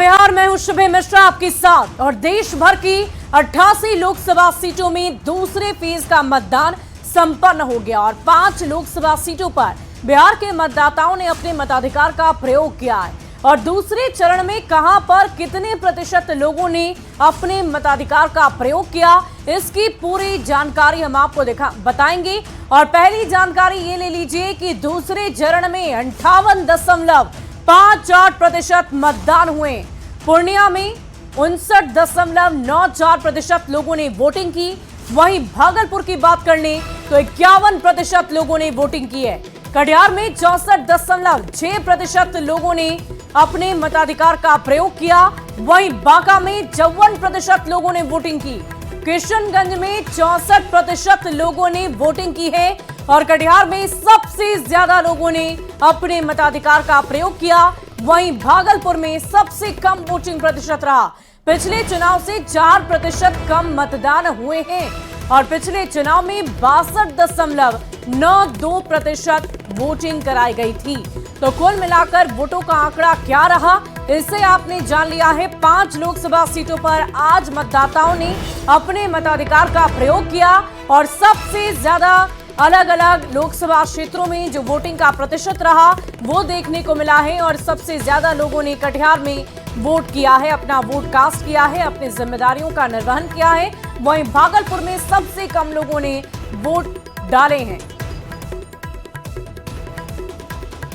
बिहार में हूं शुभे मिश्रा आपके साथ। और देश भर की 88 लोकसभा सीटों में दूसरे फेज का मतदान संपन्न हो गया और 5 लोकसभा सीटों पर बिहार के मतदाताओं ने अपने मताधिकार का प्रयोग किया है। और दूसरे चरण में कहां पर कितने प्रतिशत लोगों ने अपने मताधिकार का प्रयोग किया, इसकी पूरी जानकारी हम आपको बताएंगे। और पहली जानकारी ये ले लीजिए कि दूसरे चरण में 58.58% मतदान हुए। पूर्णिया में 59.94% लोगों ने वोटिंग की। वहीं भागलपुर की बात कर लें तो 51% लोगों ने वोटिंग की है। कटिहार में 64.6% लोगों ने अपने मताधिकार का प्रयोग किया। वहीं बांका में 54% लोगों ने वोटिंग की। किशनगंज में 64% लोगों ने वोटिंग की है। और कटिहार में सबसे ज्यादा लोगों ने अपने मताधिकार का प्रयोग किया। वहीं भागलपुर में सबसे कम वोटिंग प्रतिशत रहा। पिछले चुनाव से 4% कम मतदान हुए हैं और पिछले चुनाव में 62.92% वोटिंग कराई गई थी। तो कुल मिलाकर वोटों का आंकड़ा क्या रहा, इससे आपने जान लिया है। 5 लोकसभा सीटों पर आज मतदाताओं ने अपने मताधिकार का प्रयोग किया और सबसे ज्यादा अलग अलग लोकसभा क्षेत्रों में जो वोटिंग का प्रतिशत रहा वो देखने को मिला है। और सबसे ज्यादा लोगों ने कटिहार में वोट किया है, अपना वोट कास्ट किया है, अपनी जिम्मेदारियों का निर्वहन किया है। वहीं भागलपुर में सबसे कम लोगों ने वोट डाले हैं।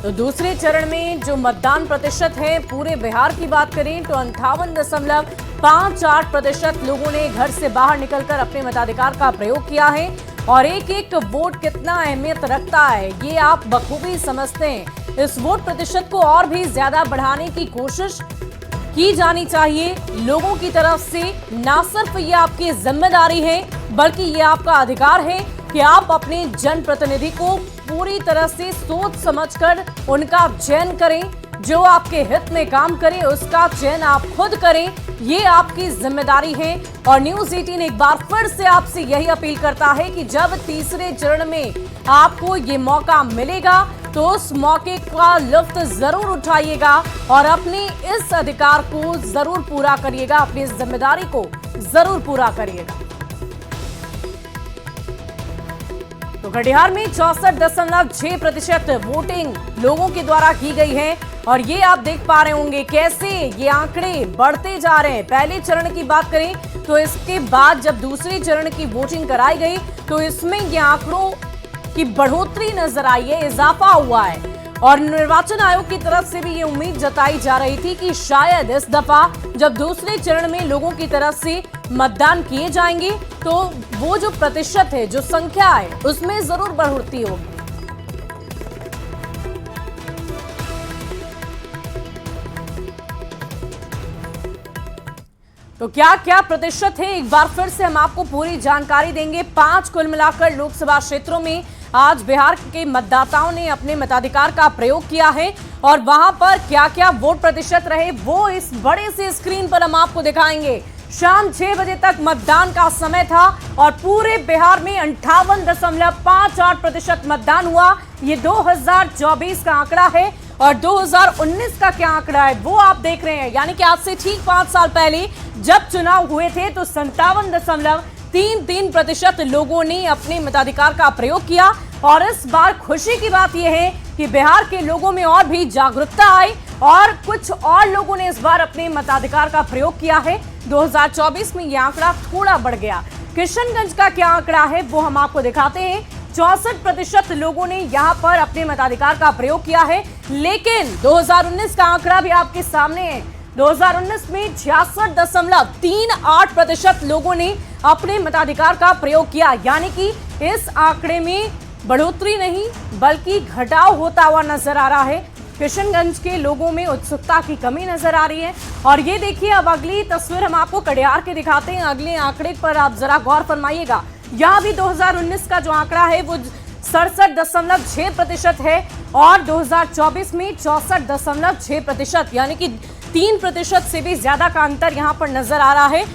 तो दूसरे चरण में जो मतदान प्रतिशत है पूरे बिहार की बात करें तो 58.58% लोगों ने घर से बाहर निकलकर अपने मताधिकार का प्रयोग किया है। और एक एक वोट कितना अहमियत रखता है ये आप बखूबी समझते हैं। इस वोट प्रतिशत को और भी ज्यादा बढ़ाने की कोशिश की जानी चाहिए लोगों की तरफ से। ना सिर्फ ये आपकी जिम्मेदारी है बल्कि ये आपका अधिकार है कि आप अपने जनप्रतिनिधि को पूरी तरह से सोच समझकर उनका चयन करें। जो आपके हित में काम करे उसका चयन आप खुद करें, ये आपकी जिम्मेदारी है। और न्यूज़ 18 एक बार फिर से आपसे यही अपील करता है कि जब तीसरे चरण में आपको ये मौका मिलेगा तो उस मौके का लुत्फ जरूर उठाइएगा और अपने इस अधिकार को जरूर पूरा करिएगा, अपनी जिम्मेदारी को जरूर पूरा करिएगा। तो कटिहार में 64.6% वोटिंग लोगों के द्वारा की गई है। और ये आप देख पा रहे होंगे कैसे ये आंकड़े बढ़ते जा रहे हैं। पहले चरण की बात करें तो इसके बाद जब दूसरे चरण की वोटिंग कराई गई तो इसमें ये आंकड़ों की बढ़ोतरी नजर आई है, इजाफा हुआ है। और निर्वाचन आयोग की तरफ से भी ये उम्मीद जताई जा रही थी कि शायद इस दफा जब दूसरे चरण में लोगों की तरफ से मतदान किए जाएंगे तो वो जो प्रतिशत है, जो संख्या है, उसमें जरूर बढ़ोतरी होगी। तो क्या क्या प्रतिशत है एक बार फिर से हम आपको पूरी जानकारी देंगे। 5 कुल मिलाकर लोकसभा क्षेत्रों में आज बिहार के मतदाताओं ने अपने मताधिकार का प्रयोग किया है। और वहां पर क्या क्या वोट प्रतिशत रहे वो इस बड़े से स्क्रीन पर हम आपको दिखाएंगे। शाम 6 बजे तक मतदान का समय था और पूरे बिहार में 58.58% मतदान हुआ। ये 2024 का आंकड़ा है और 2019 का क्या आंकड़ा है वो आप देख रहे हैं। यानी कि आज से ठीक 5 साल पहले जब चुनाव हुए थे तो 57.33% लोगों ने अपने मताधिकार का प्रयोग किया। और इस बार खुशी की बात यह है कि बिहार के लोगों में और भी जागरूकता आई और कुछ और लोगों ने इस बार अपने मताधिकार का प्रयोग किया है। 2024 में यह आंकड़ा थोड़ा बढ़ गया। किशनगंज का क्या आंकड़ा है वो हम आपको दिखाते हैं। 64% लोगों ने यहां पर अपने मताधिकार का प्रयोग किया है। लेकिन 2019 का आंकड़ा भी आपके सामने है। 2019 में 66.38% लोगों ने अपने मताधिकार का प्रयोग किया। यानी कि इस आंकड़े में बढ़ोतरी नहीं बल्कि घटाव होता हुआ नजर आ रहा है। किशनगंज के लोगों में उत्सुकता की कमी नजर आ रही है। और ये देखिए अब अगली तस्वीर हम आपको कटिहार के दिखाते हैं। अगले आंकड़े पर आप जरा गौर फरमाइएगा। यहाँ भी 2019 का जो आंकड़ा है वो 67.6% है और 2024 में 64.6%, यानी कि 3% से भी ज्यादा का अंतर यहाँ पर नजर आ रहा है।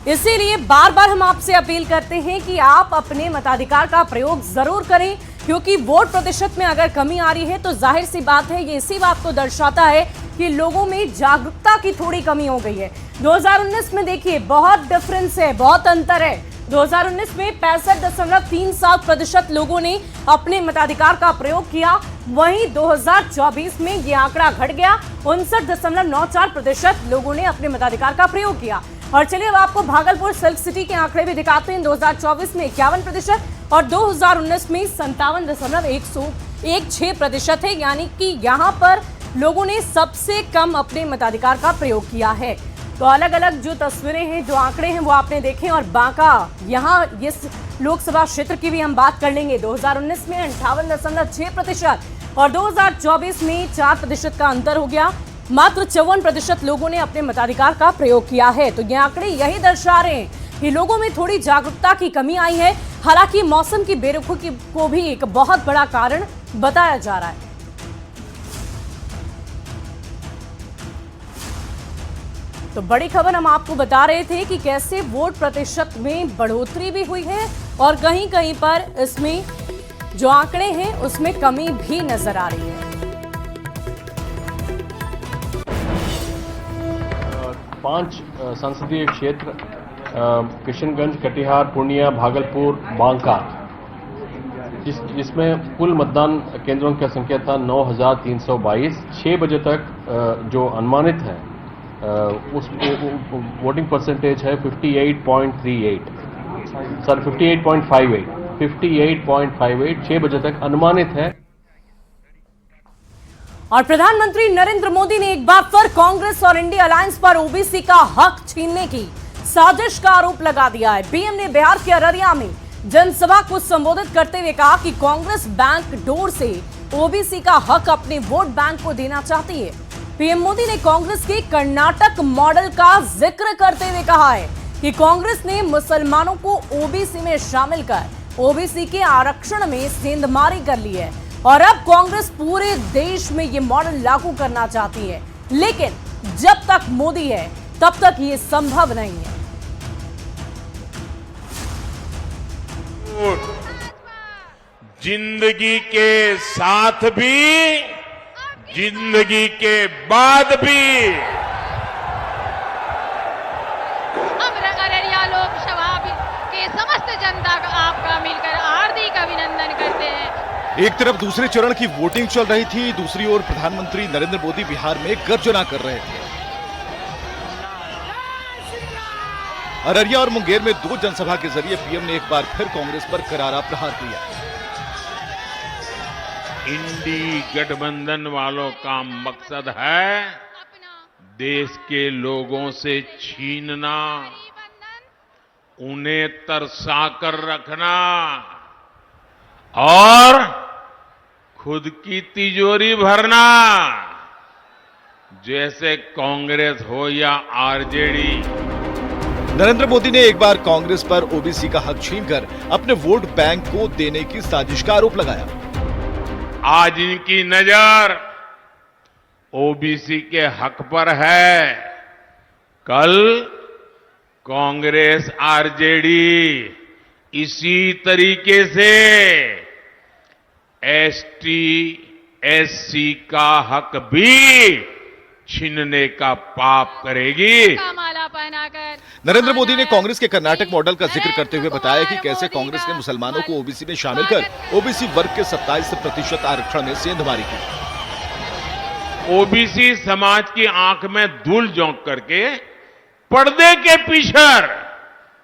इसीलिए बार बार हम आपसे अपील करते हैं कि आप अपने मताधिकार का प्रयोग जरूर करें, क्योंकि वोट प्रतिशत में अगर कमी आ रही है तो जाहिर सी बात है ये इसी बात को दर्शाता है कि लोगों में जागरूकता की थोड़ी कमी हो गई है। 2019 में देखिए बहुत डिफरेंस है, बहुत अंतर है। 2019 में 65.37% लोगों ने अपने मताधिकार का प्रयोग किया, वहीं 2024 में यह आंकड़ा घट गया, 59.94% लोगों ने अपने मताधिकार का प्रयोग किया। और चलिए अब आपको भागलपुर सिल्क सिटी के आंकड़े भी दिखाते हैं। 2024 में 51% और 2019 में 57.16% है, यानी कि यहाँ पर लोगों ने सबसे कम अपने मताधिकार का प्रयोग किया है। तो अलग अलग जो तस्वीरें हैं, जो आंकड़े हैं वो आपने देखे। और बांका, यहाँ इस लोकसभा क्षेत्र की भी हम बात कर लेंगे। 2019 में 58.6% और 2024 में 4% का अंतर हो गया। मात्र 54% लोगों ने अपने मताधिकार का प्रयोग किया है। तो ये आंकड़े यही दर्शा रहे हैं कि लोगों में थोड़ी जागरूकता की कमी आई है। हालांकि मौसम की बेरुखी को भी एक बहुत बड़ा कारण बताया जा रहा है। तो बड़ी खबर हम आपको बता रहे थे कि कैसे वोट प्रतिशत में बढ़ोतरी भी हुई है और कहीं कहीं पर इसमें जो आंकड़े हैं उसमें कमी भी नजर आ रही है। 5 संसदीय क्षेत्र किशनगंज, कटिहार, पूर्णिया, भागलपुर, बांका, जिसमें कुल मतदान केंद्रों की संख्या था 9,322। 6 बजे तक जो अनुमानित है उस वोटिंग परसेंटेज है 58.58। 6 बजे तक अनुमानित है। और प्रधानमंत्री नरेंद्र मोदी ने एक बार फिर कांग्रेस और इंडिया अलायंस पर ओबीसी का हक छीनने की साजिश का आरोप लगा दिया है। पीएम ने बिहार के अररिया में जनसभा को संबोधित करते हुए कहा कि कांग्रेस बैंक डोर से ओबीसी का हक अपने वोट बैंक को देना चाहती है। पीएम मोदी ने कांग्रेस के कर्नाटक मॉडल का जिक्र करते हुए कहा है कि कांग्रेस ने मुसलमानों को ओबीसी में शामिल कर ओबीसी के आरक्षण में सेंधमारी कर ली है और अब कांग्रेस पूरे देश में ये मॉडल लागू करना चाहती है। लेकिन जब तक मोदी है तब तक ये संभव नहीं है। जिंदगी के साथ भी, जिंदगी के बाद भी। अब अररिया लोकसभा के समस्त जनता का आपका मिलकर हार्दिक अभिनंदन करते हैं। एक तरफ दूसरे चरण की वोटिंग चल रही थी, दूसरी ओर प्रधानमंत्री नरेंद्र मोदी बिहार में गर्जना कर रहे थे। अररिया और मुंगेर में 2 जनसभा के जरिए पीएम ने एक बार फिर कांग्रेस पर करारा प्रहार किया। इंडी गठबंधन वालों का मकसद है देश के लोगों से छीनना, उन्हें तरसा कर रखना और खुद की तिजोरी भरना। जैसे कांग्रेस हो या आरजेडी। नरेंद्र मोदी ने एक बार कांग्रेस पर ओबीसी का हक छीनकर अपने वोट बैंक को देने की साजिश का आरोप लगाया। आज इनकी नजर ओबीसी के हक पर है, कल कांग्रेस आरजेडी इसी तरीके से एसटी एससी का हक भी छीनने का पाप करेगी। माला पहनाकर नरेंद्र मोदी ने कांग्रेस के कर्नाटक मॉडल का जिक्र करते हुए बताया कि कैसे कांग्रेस ने मुसलमानों को ओबीसी में शामिल कर ओबीसी वर्ग के 27% आरक्षण में सेंधमारी की। ओबीसी समाज की आंख में धूल झोंक करके पर्दे के पीछे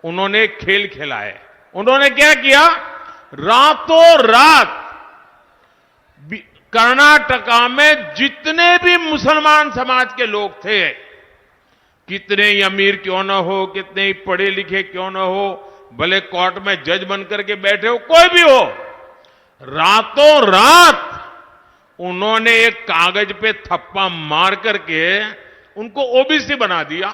उन्होंने खेल खिलाए। उन्होंने क्या किया, रातों रात कर्नाटका में जितने भी मुसलमान समाज के लोग थे, कितने ही अमीर क्यों न हो, कितने ही पढ़े लिखे क्यों न हो, भले कोर्ट में जज बनकर के बैठे हो, कोई भी हो, रातों रात उन्होंने एक कागज पे थप्पा मार करके उनको ओबीसी बना दिया।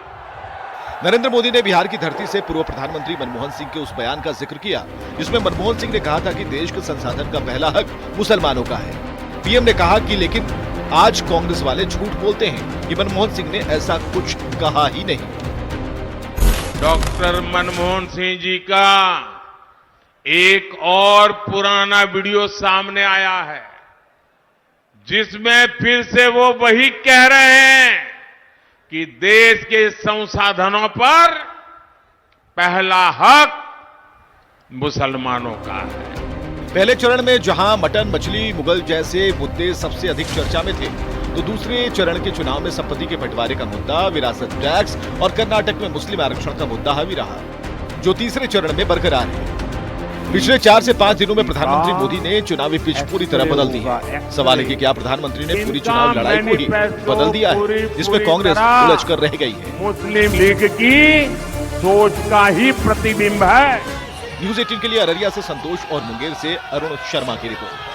नरेंद्र मोदी ने बिहार की धरती से पूर्व प्रधानमंत्री मनमोहन सिंह के उस बयान का जिक्र किया जिसमें मनमोहन सिंह ने कहा था कि देश के संसाधन का पहला हक मुसलमानों का है। पीएम ने कहा कि लेकिन आज कांग्रेस वाले झूठ बोलते हैं कि मनमोहन सिंह ने ऐसा कुछ कहा ही नहीं। डॉक्टर मनमोहन सिंह जी का एक और पुराना वीडियो सामने आया है जिसमें फिर से वो वही कह रहे हैं कि देश के संसाधनों पर पहला हक मुसलमानों का है। पहले चरण में जहां मटन, मछली, मुगल जैसे मुद्दे सबसे अधिक चर्चा में थे, तो दूसरे चरण के चुनाव में संपत्ति के बंटवारे का मुद्दा, विरासत टैक्स और कर्नाटक में मुस्लिम आरक्षण का मुद्दा हावी रहा, जो तीसरे चरण में बरकरार है। पिछले 4 से 5 दिनों में प्रधानमंत्री मोदी ने चुनावी पिच पूरी तरह बदल दी है। सवाल है कि क्या प्रधानमंत्री ने पूरी चुनाव लड़ाई को ही बदल दिया है, जिसमें कांग्रेस उलझ कर रह गई है। मुस्लिम लीग की सोच का ही प्रतिबिंब है। न्यूज 18 के लिए अररिया से संतोष और मुंगेर से अरुण शर्मा की रिपोर्ट।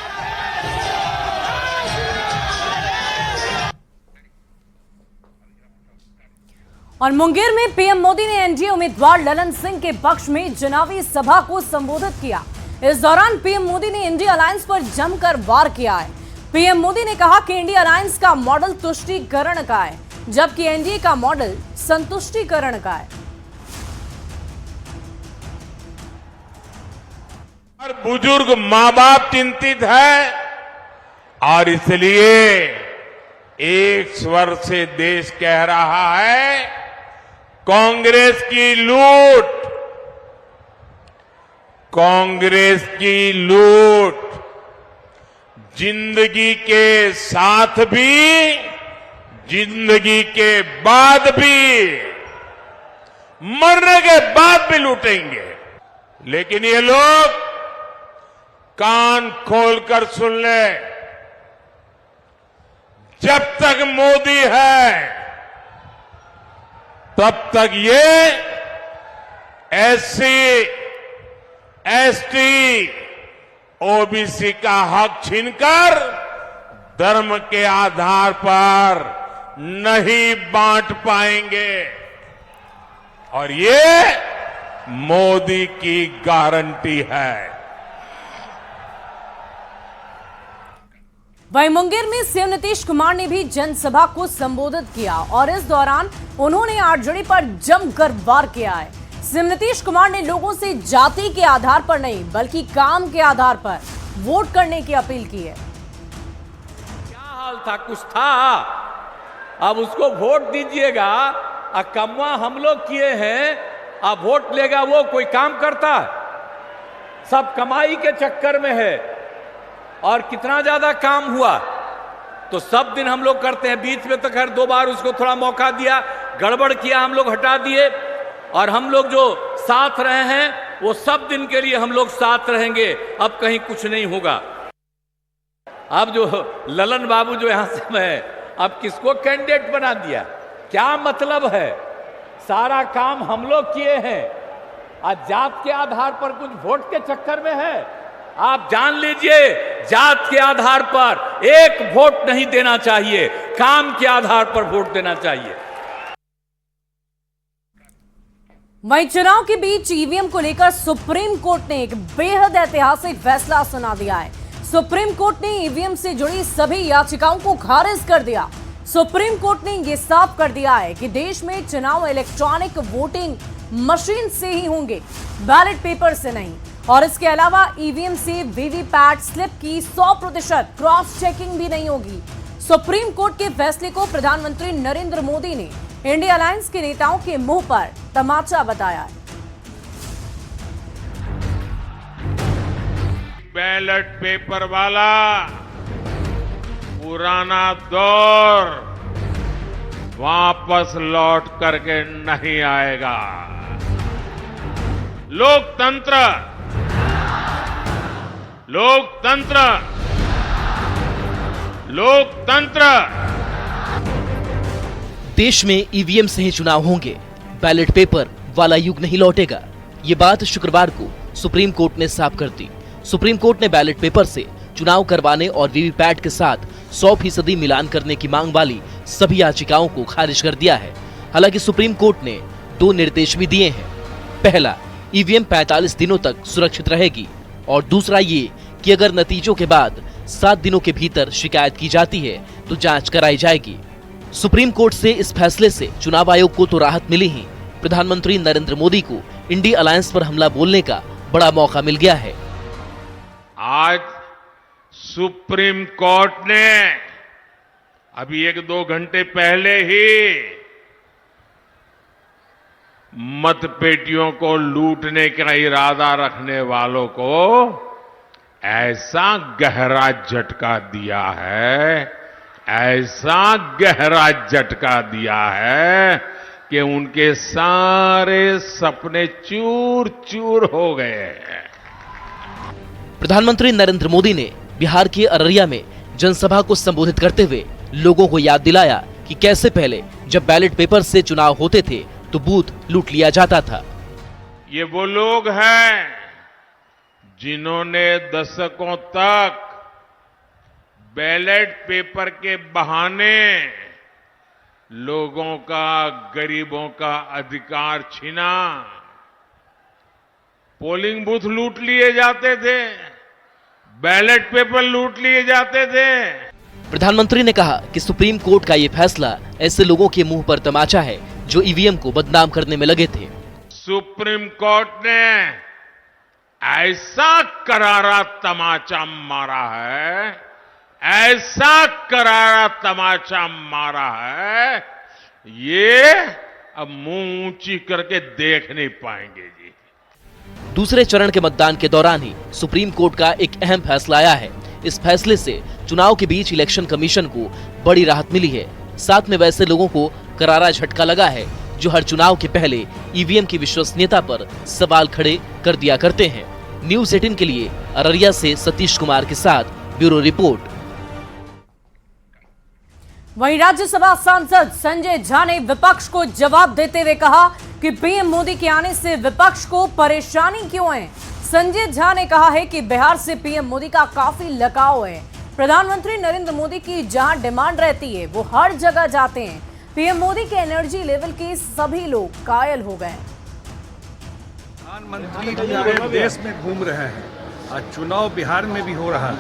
और मुंगेर में पीएम मोदी ने एनडीए उम्मीदवार ललन सिंह के पक्ष में चुनावी सभा को संबोधित किया। इस दौरान पीएम मोदी ने इंडिया अलायंस पर जमकर वार किया है। पीएम मोदी ने कहा कि इंडिया अलायंस का मॉडल तुष्टीकरण का है, जबकि एनडीए का मॉडल संतुष्टीकरण का है। हर बुजुर्ग मां बाप चिंतित है और इसलिए एक स्वर से देश कह रहा है, कांग्रेस की लूट, कांग्रेस की लूट जिंदगी के साथ भी, जिंदगी के बाद भी, मरने के बाद भी लूटेंगे। लेकिन ये लोग कान खोलकर सुन ले, जब तक मोदी है तब तक ये एससी, एसटी, ओबीसी का हक छीनकर धर्म के आधार पर नहीं बांट पाएंगे और ये मोदी की गारंटी है। वहीं मुंगेर में सीएम नीतीश कुमार ने भी जनसभा को संबोधित किया और इस दौरान उन्होंने आरजेडी पर जमकर वार किया है। सीएम नीतीश कुमार ने लोगों से जाति के आधार पर नहीं बल्कि काम के आधार पर वोट करने की अपील की है। क्या हाल था, कुछ था, अब उसको वोट दीजिएगा। कमवा हम लोग किए हैं, अब वोट लेगा वो कोई काम करता है? सब कमाई के चक्कर में है और कितना ज्यादा काम हुआ तो सब दिन हम लोग करते हैं। बीच में तो खैर 2 बार उसको थोड़ा मौका दिया, गड़बड़ किया, हम लोग हटा दिए और हम लोग जो साथ रहे हैं वो सब दिन के लिए हम लोग साथ रहेंगे। अब कहीं कुछ नहीं होगा। अब जो ललन बाबू जो यहां से मैं अब किसको कैंडिडेट बना दिया, क्या मतलब है? सारा काम हम लोग किए हैं और जात के आधार पर कुछ वोट के चक्कर में है। आप जान लीजिए, जात के आधार पर एक वोट नहीं देना चाहिए, काम के आधार पर वोट देना चाहिए। वहीं चुनाव के बीच ईवीएम को लेकर सुप्रीम कोर्ट ने एक बेहद ऐतिहासिक फैसला सुना दिया है। सुप्रीम कोर्ट ने ईवीएम से जुड़ी सभी याचिकाओं को खारिज कर दिया। सुप्रीम कोर्ट ने यह साफ कर दिया है कि देश में चुनाव इलेक्ट्रॉनिक वोटिंग मशीन से ही होंगे, बैलेट पेपर से नहीं। और इसके अलावा ईवीएम से वीवीपैट स्लिप की 100% क्रॉस चेकिंग भी नहीं होगी। सुप्रीम कोर्ट के फैसले को प्रधानमंत्री नरेंद्र मोदी ने इंडिया अलायंस के नेताओं के मुंह पर तमाचा बताया है। बैलेट पेपर वाला पुराना दौर वापस लौट करके नहीं आएगा। लोकतंत्र, लोकतंत्र, लोकतंत्र। देश में ईवीएम से ही चुनाव होंगे, बैलेट पेपर वाला युग नहीं लौटेगा। ये बात शुक्रवार को सुप्रीम कोर्ट ने साफ कर दी। सुप्रीम कोर्ट ने बैलेट पेपर से चुनाव करवाने और वीवीपैट के साथ 100% मिलान करने की मांग वाली सभी याचिकाओं को खारिज कर दिया है। हालांकि सुप्रीम कोर्ट ने 2 निर्देश भी दिए हैं। पहला, ईवीएम 45 दिनों तक सुरक्षित रहेगी और दूसरा ये कि अगर नतीजों के बाद 7 दिनों के भीतर शिकायत की जाती है तो जांच कराई जाएगी। सुप्रीम कोर्ट से इस फैसले से चुनाव आयोग को तो राहत मिली ही, प्रधानमंत्री नरेंद्र मोदी को इंडिया अलायंस पर हमला बोलने का बड़ा मौका मिल गया है। आज सुप्रीम कोर्ट ने अभी 1-2 घंटे पहले ही मतपेटियों को लूटने का इरादा रखने वालों को ऐसा गहरा झटका दिया है, ऐसा गहरा झटका दिया है कि उनके सारे सपने चूर चूर हो गए हैं। प्रधानमंत्री नरेंद्र मोदी ने बिहार के अररिया में जनसभा को संबोधित करते हुए लोगों को याद दिलाया कि कैसे पहले जब बैलेट पेपर से चुनाव होते थे तो बूथ लूट लिया जाता था। ये वो लोग हैं जिन्होंने दशकों तक बैलेट पेपर के बहाने लोगों का, गरीबों का अधिकार छीना। पोलिंग बूथ लूट लिए जाते थे, बैलेट पेपर लूट लिए जाते थे। प्रधानमंत्री ने कहा कि सुप्रीम कोर्ट का ये फैसला ऐसे लोगों के मुंह पर तमाचा है जो ईवीएम को बदनाम करने में लगे थे। सुप्रीम कोर्ट ने ऐसा करारा तमाचा मारा है, ऐसा करारा तमाचा मारा है, ये अब मुंह ऊंची करके देख नहीं पाएंगे जी। दूसरे चरण के मतदान के दौरान ही सुप्रीम कोर्ट का एक अहम फैसला आया है। इस फैसले से चुनाव के बीच इलेक्शन कमीशन को बड़ी राहत मिली है। साथ में वैसे लोगों को करारा झटका लगा है जो हर चुनाव के पहले ईवीएम की विश्वसनीयता पर सवाल खड़े कर दिया करते हैं। न्यूज़ 18 के लिए अररिया से सतीश कुमार के साथ ब्यूरो रिपोर्ट। वहीं राज्यसभा सांसद संजय झा ने विपक्ष को जवाब देते हुए कहा कि पीएम मोदी के आने से विपक्ष को परेशानी क्यों है। संजय झा ने कहा है कि बिहार से पीएम मोदी का काफी लगाव है। प्रधानमंत्री नरेंद्र मोदी की जहां डिमांड रहती है वो हर जगह जाते हैं। पीएम मोदी के एनर्जी लेवल के सभी लोग कायल हो गए। प्रधानमंत्री पूरे देश में घूम रहे हैं और चुनाव बिहार में भी हो रहा है।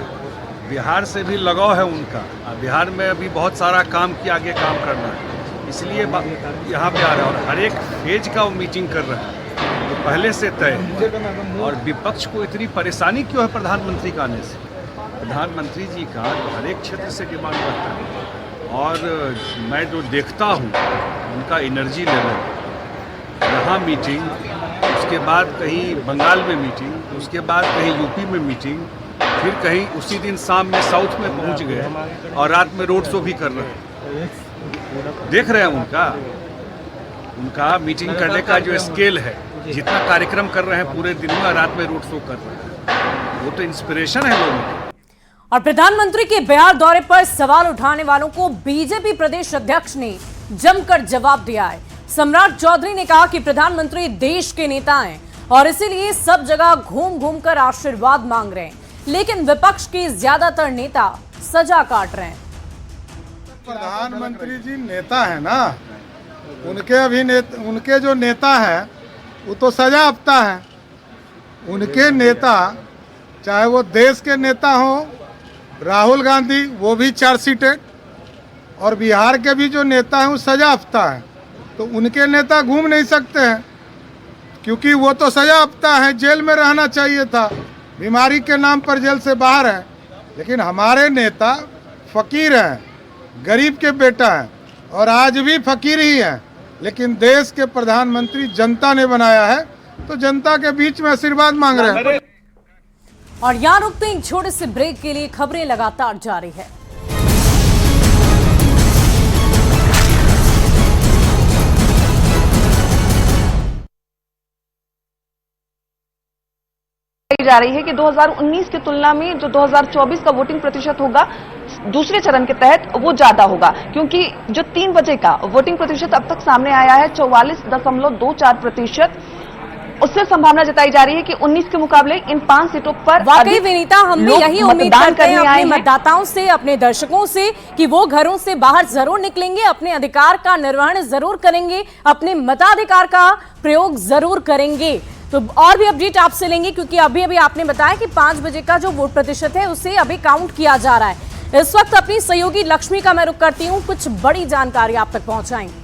बिहार से भी लगाव है उनका। बिहार में अभी बहुत सारा काम की आगे काम करना है, इसलिए यहाँ पे आ रहे हैं और हर एक फेज का वो मीटिंग कर रहे हैं तो पहले से तय है। और विपक्ष को इतनी परेशानी क्यों है प्रधानमंत्री का आने से? प्रधानमंत्री जी का हर एक क्षेत्र से डिमांड रहता है और मैं जो देखता हूँ उनका एनर्जी लेवल, यहाँ मीटिंग, उसके बाद कहीं बंगाल में मीटिंग, उसके बाद कहीं यूपी में मीटिंग, फिर कहीं उसी दिन शाम में साउथ में पहुंच गए और रात में रोड शो भी कर रहे हैं। देख रहे हैं उनका मीटिंग करने का जो स्केल है, जितना कार्यक्रम कर रहे हैं पूरे दिन में, रात में रोड शो कर रहे हैं, वो तो इंस्पिरेशन है लोगों की। और प्रधानमंत्री के बिहार दौरे पर सवाल उठाने वालों को बीजेपी प्रदेश अध्यक्ष ने जमकर जवाब दिया है। सम्राट चौधरी ने कहा कि प्रधानमंत्री देश के नेता हैं और इसीलिए सब जगह घूम घूम कर आशीर्वाद मांग रहे हैं, लेकिन विपक्ष के ज्यादातर नेता सजा काट रहे हैं। प्रधानमंत्री जी नेता है ना, उनके जो नेता है वो तो सजा आपता है। उनके नेता, चाहे वो देश के नेता हो, राहुल गांधी, वो भी चार्जशीटेड, और बिहार के भी जो नेता हैं वो सजा आपता है। तो उनके नेता घूम नहीं सकते हैं क्योंकि वो तो सजा आपता है, जेल में रहना चाहिए था, बीमारी के नाम पर जेल से बाहर है। लेकिन हमारे नेता फकीर हैं, गरीब के बेटा हैं और आज भी फकीर ही हैं, लेकिन देश के प्रधानमंत्री जनता ने बनाया है तो जनता के बीच में आशीर्वाद मांग रहे हैं। और यहाँ रुकते हैं एक छोटे से ब्रेक के लिए। खबरें लगातार जारी है। जा रही है कि 2019 की तुलना में जो 2024 का वोटिंग प्रतिशत होगा दूसरे चरण के तहत वो ज्यादा होगा, क्योंकि जो 3 बजे का वोटिंग प्रतिशत अब तक सामने आया है 44.24%, उससे संभावना जताई जा रही है कि 19 के मुकाबले इन 5 सीटों पर वाकई विनीता, हम भी यही उम्मीद करते हैं अपने मतदाताओं से, अपने दर्शकों से कि वो घरों से बाहर जरूर निकलेंगे, अपने अधिकार का निर्वहन जरूर करेंगे, अपने मताधिकार का प्रयोग जरूर करेंगे। तो और भी अपडेट आपसे लेंगे क्योंकि अभी अभी आपने बताया कि 5 बजे का जो वोट प्रतिशत है उसे अभी काउंट किया जा रहा है। इस वक्त अपनी सहयोगी लक्ष्मी का मैं रुख करती हूँ, कुछ बड़ी जानकारी आप तक पहुंचाएंगे।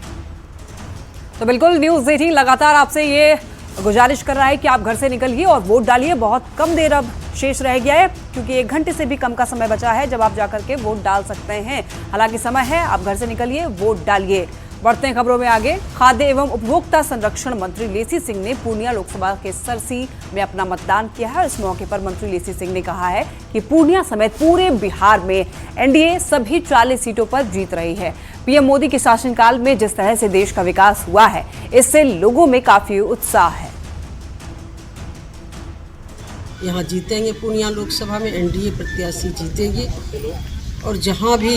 तो बिल्कुल न्यूज़ 18 लगातार आपसे ये गुजारिश कर रहा है कि आप घर से निकलिए और वोट डालिए। बहुत कम देर अब शेष रह गया है, क्योंकि 1 घंटे से भी कम का समय बचा है जब आप जाकर के वोट डाल सकते हैं। हालांकि समय है, आप घर से निकलिए, वोट डालिए। बढ़ते हैं खबरों में आगे। खाद्य एवं उपभोक्ता संरक्षण मंत्री लेसी सिंह ने पूर्णिया लोकसभा के सरसी में अपना मतदान किया है। इस मौके पर मंत्री लेसी सिंह ने कहा है कि पूर्णिया समेत पूरे बिहार में एनडीए सभी 40 सीटों पर जीत रही है। पीएम मोदी के शासनकाल में जिस तरह से देश का विकास हुआ है, इससे लोगों में काफी उत्साह है। यहाँ जीतेंगे, पूर्णिया लोकसभा में एनडीए प्रत्याशी जीतेंगे और जहाँ भी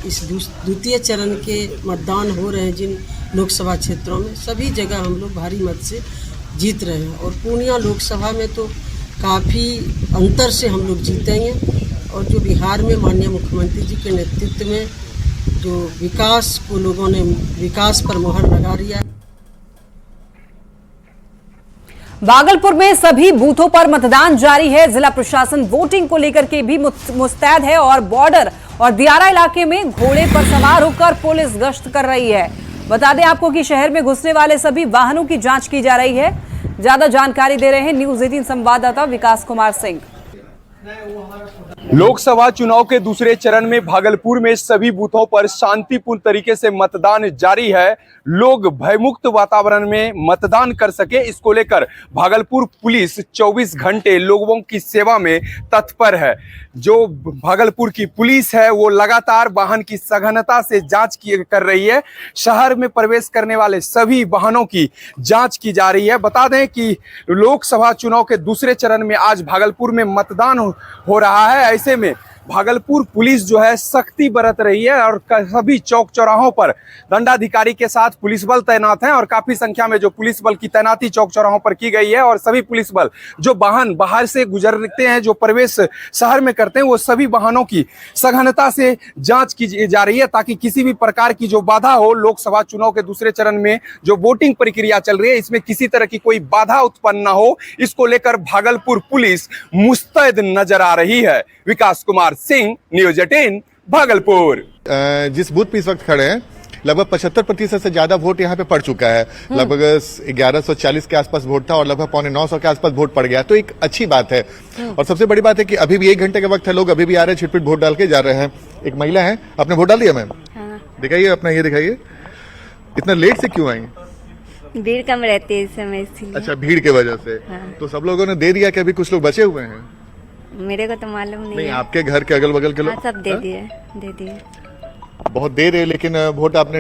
इस द्वितीय चरण के मतदान हो रहे हैं जिन लोकसभा क्षेत्रों में, सभी जगह हम लोग भारी मत से जीत रहे हैं और पूर्णिया लोकसभा में तो काफ़ी अंतर से हम लोग जीतेंगे। और जो बिहार में माननीय मुख्यमंत्री जी के नेतृत्व में जो विकास को लोगों ने विकास पर मोहर लगा दिया है। भागलपुर में सभी बूथों पर मतदान जारी है। जिला प्रशासन वोटिंग को लेकर के भी मुस्तैद है और बॉर्डर और दियारा इलाके में घोड़े पर सवार होकर पुलिस गश्त कर रही है। बता दें आपको कि शहर में घुसने वाले सभी वाहनों की जांच की जा रही है। ज्यादा जानकारी दे रहे हैं न्यूज़ 18 संवाददाता विकास कुमार सिंह। लोकसभा चुनाव के दूसरे चरण में भागलपुर में सभी बूथों पर शांतिपूर्ण तरीके से मतदान जारी है। लोग भयमुक्त वातावरण में मतदान कर सके, इसको लेकर भागलपुर पुलिस 24 घंटे लोगों की सेवा में तत्पर है। जो भागलपुर की पुलिस है वो लगातार वाहन की सघनता से जांच कर रही है। शहर में प्रवेश करने वाले सभी वाहनों की जांच की जा रही है। बता दें कि लोकसभा चुनाव के दूसरे चरण में आज भागलपुर में मतदान हो रहा है। ऐसे में भागलपुर पुलिस जो है सख्ती बरत रही है और सभी चौक चौराहों पर दंडाधिकारी के साथ पुलिस बल तैनात हैं और काफी संख्या में जो पुलिस बल की तैनाती चौक चौराहों पर की गई है। और सभी पुलिस बल जो वाहन बाहर से गुजरते हैं, जो प्रवेश शहर में करते हैं, वो सभी वाहनों की सघनता से जांच की जा रही है ताकि किसी भी प्रकार की जो बाधा हो, लोकसभा चुनाव के दूसरे चरण में जो वोटिंग प्रक्रिया चल रही है इसमें किसी तरह की कोई बाधा उत्पन्न न हो, इसको लेकर भागलपुर पुलिस मुस्तैद नजर आ रही है। विकास कुमार सिंह, न्यूज़ 18 भागलपुर। जिस बूथ पे इस वक्त खड़े हैं लगभग 75% से ज्यादा वोट यहाँ पे पड़ चुका है। लगभग 1140 के आसपास वोट था और लगभग 950 के आसपास वोट पड़ गया, तो एक अच्छी बात है। और सबसे बड़ी बात है कि अभी भी 1 घंटे का वक्त है, लोग अभी भी आ रहे हैं, छिटपिट वोट डाल के जा रहे हैं। एक महिला है, आपने वोट डाल दिया मैम? दिखाइए अपना, ये दिखाइए। इतना लेट से क्यों आई? भीड़ कम रहती है इस समय, इसलिए। अच्छा, भीड़ की वजह से। तो सब लोगों ने दे दिया कि अभी कुछ लोग बचे हुए हैं? मेरे को तो मालूम नहीं है। आपके घर के अगल बगल के लोग? सब दे दिए। बहुत देर है लेकिन वोट आपने